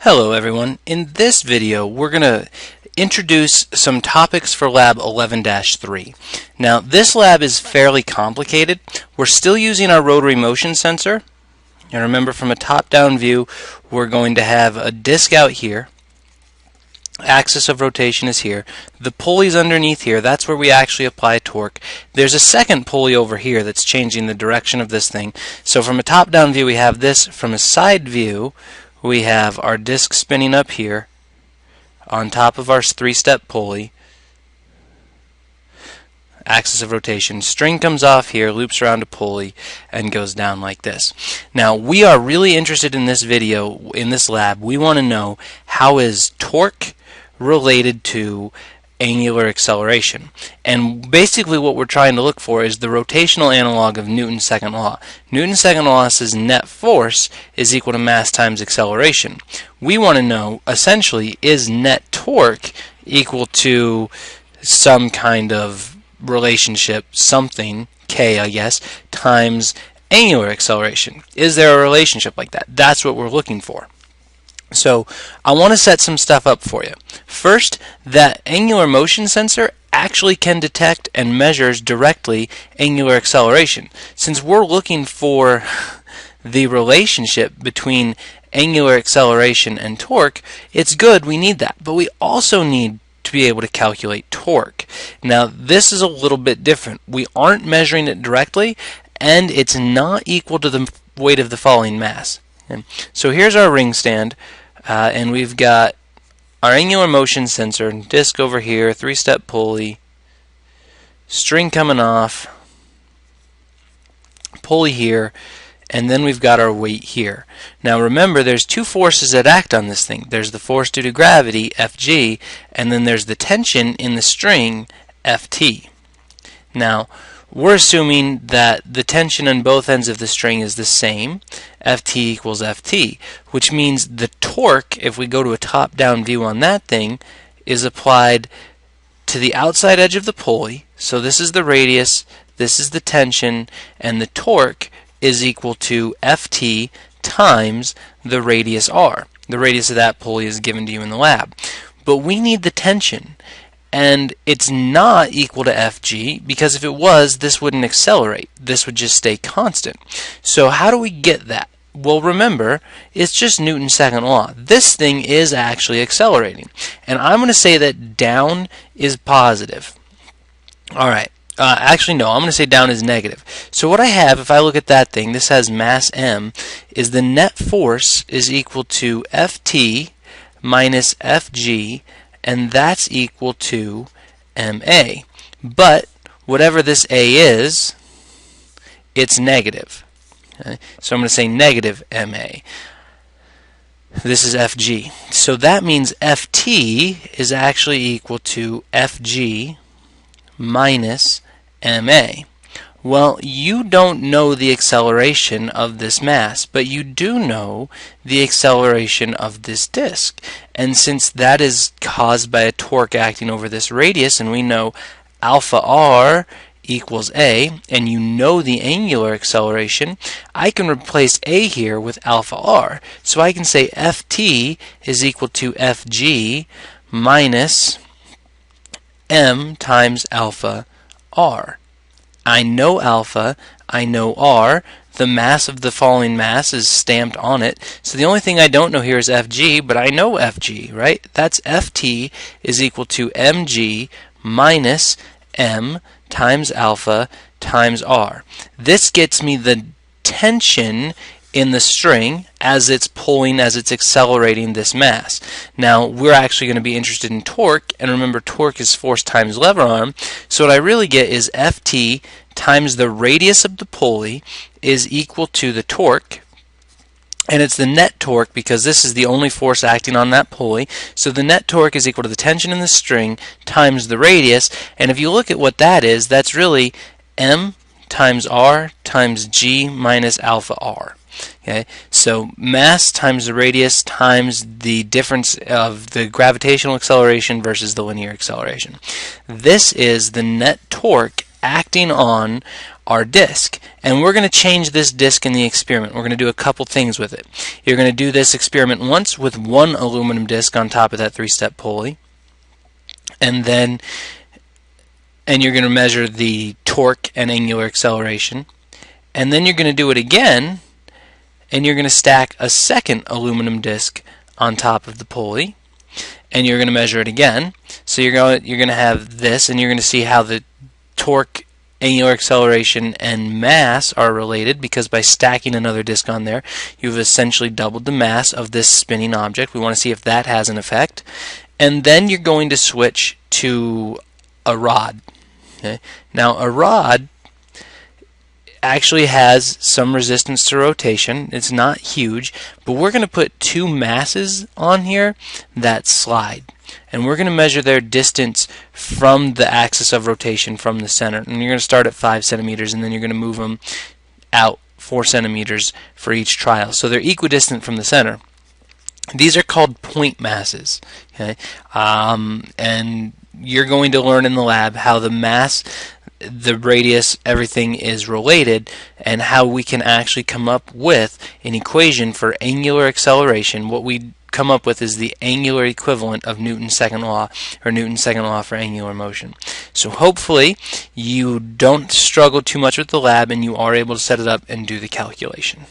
Hello everyone. In this video we're going to introduce some topics for lab 11-3. Now this lab is fairly complicated. We're still using our rotary motion sensor, and remember, from a top-down view we're going to have a disc out here. Axis of rotation is here. The pulley's underneath here. That's where we actually apply torque. There's a second pulley over here that's changing the direction of this thing. So from a top-down view we have this. From a side view we have our disc spinning up here on top of our three-step pulley. Axis of rotation. String comes off here, loops around a pulley, and goes down like this. Now we are really interested in this video, in this lab. We want to know, how is torque related to angular acceleration? And basically what we're trying to look for is the rotational analog of Newton's second law. Newton's second law says net force is equal to mass times acceleration. We want to know, essentially, is net torque equal to some kind of relationship, something, k I guess, times angular acceleration. Is there a relationship like that? That's what we're looking for. So I want to set some stuff up for you. First, that angular motion sensor actually can detect and measures directly angular acceleration. Since we're looking for the relationship between angular acceleration and torque, it's good, we need that. But we also need to be able to calculate torque. Now this is a little bit different. We aren't measuring it directly, and it's not equal to the weight of the falling mass. Okay. So here's our ring stand, and we've got our angular motion sensor, disc over here, three-step pulley, string coming off, pulley here, and then we've got our weight here. Now remember, there's two forces that act on this thing. There's the force due to gravity, Fg, and then there's the tension in the string, Ft. Now we're assuming that the tension on both ends of the string is the same, Ft equals Ft, which means the torque, if we go to a top-down view on that thing, is applied to the outside edge of the pulley. So this is the radius, this is the tension, and the torque is equal to Ft times the radius r. The radius of that pulley is given to you in the lab. But we need the tension, and it's not equal to Fg, because if it was, this wouldn't accelerate. This would just stay constant. So how do we get that? Well, remember, it's just Newton's second law. This thing is actually accelerating. And I'm going to say that down is positive. Alright. Actually, no, I'm going to say down is negative. So what I have, if I look at that thing, this has mass m, is the net force is equal to Ft minus Fg, and that's equal to ma. But whatever this a is, it's negative. Okay? So I'm going to say negative ma. This is Fg. So that means Ft is actually equal to Fg minus ma. Well, you don't know the acceleration of this mass, but you do know the acceleration of this disk. And since that is caused by a torque acting over this radius, and we know alpha r equals a, and you know the angular acceleration, I can replace a here with alpha r. So I can say Ft is equal to Fg minus m times alpha r. I know alpha, I know r, the mass of the falling mass is stamped on it, so the only thing I don't know here is Fg, but I know Fg, right? That's Ft is equal to mg minus m times alpha times r. This gets me the tension in the string as it's pulling, as it's accelerating this mass. Now we're actually going to be interested in torque, and remember, torque is force times lever arm, so what I really get is Ft times the radius of the pulley is equal to the torque, and it's the net torque because this is the only force acting on that pulley. So the net torque is equal to the tension in the string times the radius, and if you look at what that is, that's really m times r times g minus alpha r. Okay, so mass times the radius times the difference of the gravitational acceleration versus the linear acceleration. This is the net torque acting on our disk. And we're going to change this disk in the experiment. We're going to do a couple things with it. You're going to do this experiment once with one aluminum disk on top of that three-step pulley, and you're going to measure the torque and angular acceleration. And then you're going to do it again, and you're going to stack a second aluminum disc on top of the pulley, and you're going to measure it again. So you're going to have this, and you're going to see how the torque, angular acceleration, and mass are related, because by stacking another disc on there, you've essentially doubled the mass of this spinning object. We want to see if that has an effect. And then you're going to switch to a rod. Okay? Now, a rod actually has some resistance to rotation. It's not huge, but we're going to put two masses on here that slide, and we're going to measure their distance from the axis of rotation from the center. And you're going to start at 5 centimeters, and then you're going to move them out 4 centimeters for each trial. So they're equidistant from the center. These are called point masses. Okay? And you're going to learn in the lab how the mass, the radius, everything is related, and how we can actually come up with an equation for angular acceleration. What we come up with is the angular equivalent of Newton's second law, or Newton's second law for angular motion. So hopefully you don't struggle too much with the lab, and you are able to set it up and do the calculation.